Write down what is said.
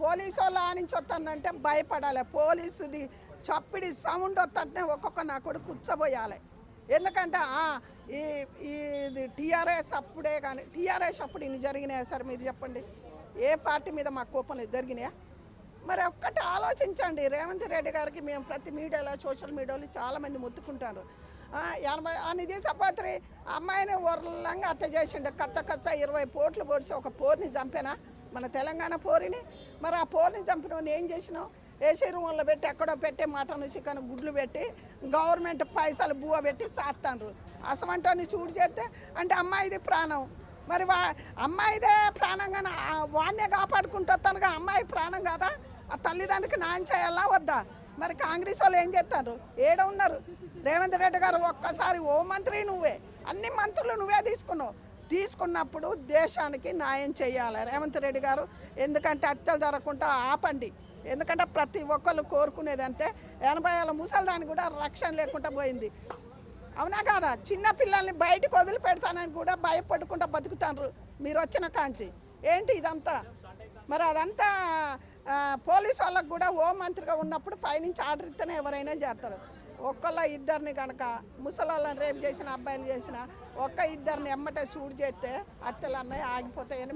Police వాళ్ళు ఆనించి వస్తానంటే భయపడాలి. పోలీసుది చప్పిడి సౌండ్ వస్తుంటే ఒక్కొక్క నా కొడుకు కూర్చోబోయాలి. ఎందుకంటే ఈ ఇది టీఆర్ఎస్ అప్పుడే కానీ టీఆర్ఎస్ అప్పుడు ఇన్ని జరిగినాయా సార్? మీరు చెప్పండి. ఏ పార్టీ మీద మా కోపం జరిగినాయా? మరి ఒక్కటి ఆలోచించండి. రేవంత్ రెడ్డి గారికి మేము ప్రతి మీడియాలో సోషల్ మీడియాలో చాలామంది మొత్తుకుంటారు. 80 నిధి సపోత్రి అమ్మాయిని ఊర్లంగా హత్య చేసిండు. కచ్చ 20 పోట్లు పొడిచి ఒక పోరుని చంపేనా మన తెలంగాణ పోరిని? మరి ఆ పోరుని చంపిన ఏం చేసినావు? ఏసీ రూమ్లో పెట్టి ఎక్కడో పెట్టి మటన్ చికెన్ గుడ్లు పెట్టి గవర్నమెంట్ పైసలు బువ్వ పెట్టి సాత్తాండ్రు. అసమంటోని చూడు చేస్తే అంటే అమ్మాయిది ప్రాణం. మరి అమ్మాయిదే ప్రాణంగా వాడినే కాపాడుకుంటానుగా అమ్మాయి ప్రాణం కాదా? ఆ తల్లిదండ్రికి న్యాయం చేయాలా వద్దా? మరి కాంగ్రెస్ వాళ్ళు ఏం చేస్తారు? ఏడ ఉన్నారు? రేవంత్ రెడ్డి గారు ఒక్కసారి ఓ మంత్రి నువ్వే, అన్ని మంత్రులు నువ్వే తీసుకున్నప్పుడు దేశానికి న్యాయం చేయాలి రేవంత్ రెడ్డి గారు. ఎందుకంటే హత్యలు జరగకుండా ఆపండి. ఎందుకంటే ప్రతి ఒక్కళ్ళు కోరుకునేది అంతే. 80 ఏళ్ళ ముసలిదానికి కూడా రక్షణ లేకుండా పోయింది. అవునా కాదా? చిన్న పిల్లల్ని బయటకు వదిలిపెడతానని కూడా భయపడుకుంటూ బతుకుతారు మీరు వచ్చిన కాంచి. ఏంటి ఇదంతా? మరి అదంతా పోలీసు వాళ్ళకు కూడా ఓ మంత్రిగా ఉన్నప్పుడు పైనుంచి ఆర్డర్ ఇస్తేనే ఎవరైనా చేస్తారు. ఇద్దరిని కనుక ముసలాళ్ళని రేపు చేసిన అబ్బాయిలు చేసిన ఇద్దరిని ఎమ్మటే సూడు చేస్తే హత్యలు అన్నవి ఆగిపోతాయని